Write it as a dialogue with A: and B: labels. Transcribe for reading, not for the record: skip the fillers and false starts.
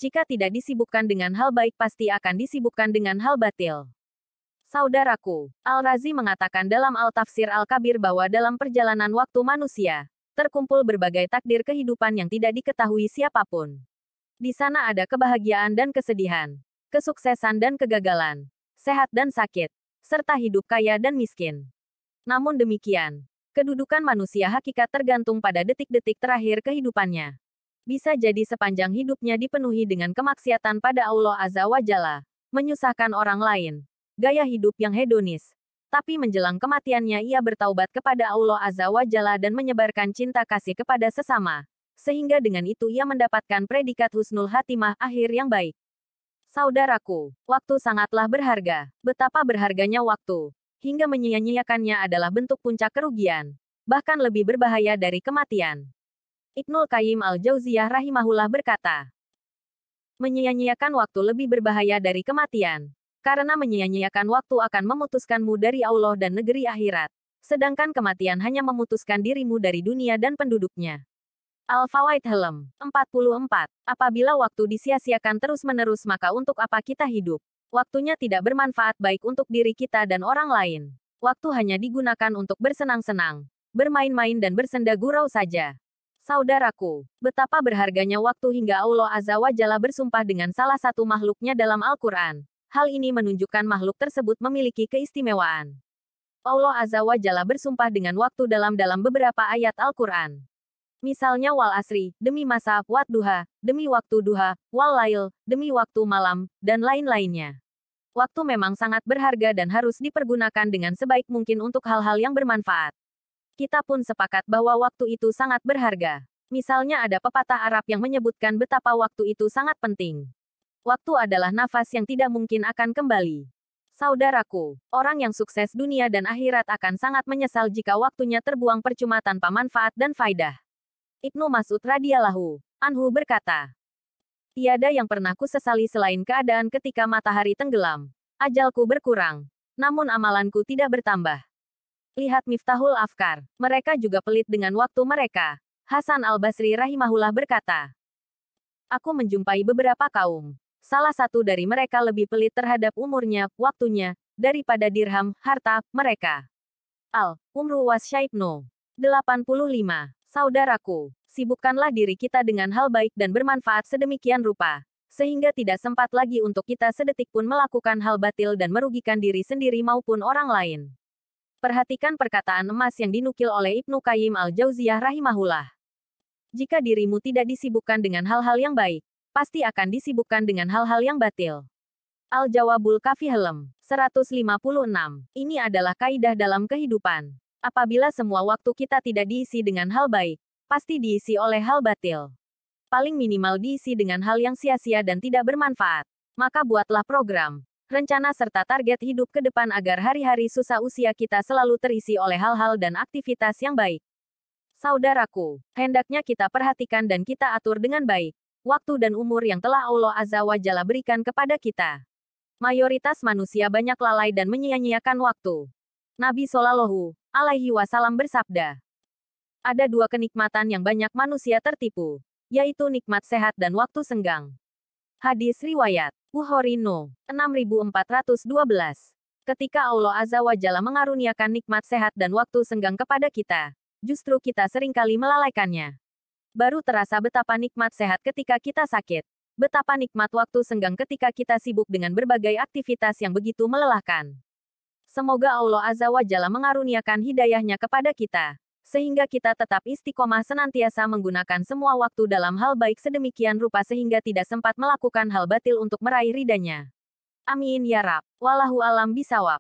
A: Jika tidak disibukkan dengan hal baik pasti akan disibukkan dengan hal batil. Saudaraku, Al-Razi mengatakan dalam Al-Tafsir Al-Kabir bahwa dalam perjalanan waktu manusia, terkumpul berbagai takdir kehidupan yang tidak diketahui siapapun. Di sana ada kebahagiaan dan kesedihan, kesuksesan dan kegagalan, sehat dan sakit, serta hidup kaya dan miskin. Namun demikian, kedudukan manusia hakikat tergantung pada detik-detik terakhir kehidupannya. Bisa jadi sepanjang hidupnya dipenuhi dengan kemaksiatan pada Allah Azza wa Jalla, menyusahkan orang lain, gaya hidup yang hedonis. Tapi menjelang kematiannya ia bertaubat kepada Allah Azza wa Jalla dan menyebarkan cinta kasih kepada sesama. Sehingga dengan itu ia mendapatkan predikat husnul hatimah akhir yang baik. Saudaraku, waktu sangatlah berharga. Betapa berharganya waktu. Hingga menyia-nyiakannya adalah bentuk puncak kerugian. Bahkan lebih berbahaya dari kematian. Ibnul Qayyim al-Jauziyah rahimahullah berkata, menyia-nyiakan waktu lebih berbahaya dari kematian. Karena menyia-nyiakan waktu akan memutuskanmu dari Allah dan negeri akhirat. Sedangkan kematian hanya memutuskan dirimu dari dunia dan penduduknya. Al-Fawaid Helm 44. Apabila waktu disia-siakan terus-menerus maka untuk apa kita hidup? Waktunya tidak bermanfaat baik untuk diri kita dan orang lain. Waktu hanya digunakan untuk bersenang-senang, bermain-main dan bersenda gurau saja. Saudaraku, betapa berharganya waktu hingga Allah Azza wa Jalla bersumpah dengan salah satu makhluknya dalam Al-Quran. Hal ini menunjukkan makhluk tersebut memiliki keistimewaan. Allah Azza wa Jalla bersumpah dengan waktu dalam beberapa ayat Al-Quran. Misalnya wal asri, demi masa, wat duha, demi waktu duha, wal lail, demi waktu malam, dan lain-lainnya. Waktu memang sangat berharga dan harus dipergunakan dengan sebaik mungkin untuk hal-hal yang bermanfaat. Kita pun sepakat bahwa waktu itu sangat berharga. Misalnya ada pepatah Arab yang menyebutkan betapa waktu itu sangat penting. Waktu adalah nafas yang tidak mungkin akan kembali. Saudaraku, orang yang sukses dunia dan akhirat akan sangat menyesal jika waktunya terbuang percuma tanpa manfaat dan faidah. Ibnu Mas'ud radhiyallahu anhu berkata, tiada yang pernah kusesali selain keadaan ketika matahari tenggelam. Ajalku berkurang, namun amalanku tidak bertambah. Lihat Miftahul Afkar, mereka juga pelit dengan waktu mereka. Hasan al-Basri rahimahullah berkata, aku menjumpai beberapa kaum. Salah satu dari mereka lebih pelit terhadap umurnya, waktunya, daripada dirham, harta, mereka. Al-Umru was Syaibno 85. Saudaraku, sibukkanlah diri kita dengan hal baik dan bermanfaat sedemikian rupa, sehingga tidak sempat lagi untuk kita sedetik pun melakukan hal batil dan merugikan diri sendiri maupun orang lain. Perhatikan perkataan emas yang dinukil oleh Ibnu Qayyim al-Jauziyah rahimahullah. Jika dirimu tidak disibukkan dengan hal-hal yang baik, pasti akan disibukkan dengan hal-hal yang batil. Al-Jawabul Kafi Helm 156. Ini adalah kaidah dalam kehidupan. Apabila semua waktu kita tidak diisi dengan hal baik, pasti diisi oleh hal batil. Paling minimal diisi dengan hal yang sia-sia dan tidak bermanfaat. Maka buatlah program, rencana serta target hidup ke depan agar hari-hari susah usia kita selalu terisi oleh hal-hal dan aktivitas yang baik. Saudaraku, hendaknya kita perhatikan dan kita atur dengan baik waktu dan umur yang telah Allah Azza wa Jalla berikan kepada kita. Mayoritas manusia banyak lalai dan menyia-nyiakan waktu. Nabi Shallallahu alaihi wasallam bersabda, ada dua kenikmatan yang banyak manusia tertipu, yaitu nikmat sehat dan waktu senggang. Hadis riwayat Bukhari No. 6412. Ketika Allah Azza wa Jalla mengaruniakan nikmat sehat dan waktu senggang kepada kita, justru kita seringkali melalaikannya. Baru terasa betapa nikmat sehat ketika kita sakit. Betapa nikmat waktu senggang ketika kita sibuk dengan berbagai aktivitas yang begitu melelahkan. Semoga Allah Azza wa Jalla mengaruniakan hidayahnya kepada kita, sehingga kita tetap istiqomah senantiasa menggunakan semua waktu dalam hal baik sedemikian rupa sehingga tidak sempat melakukan hal batil untuk meraih ridhanya. Amin ya Rabb. Wallahu alam bisawab.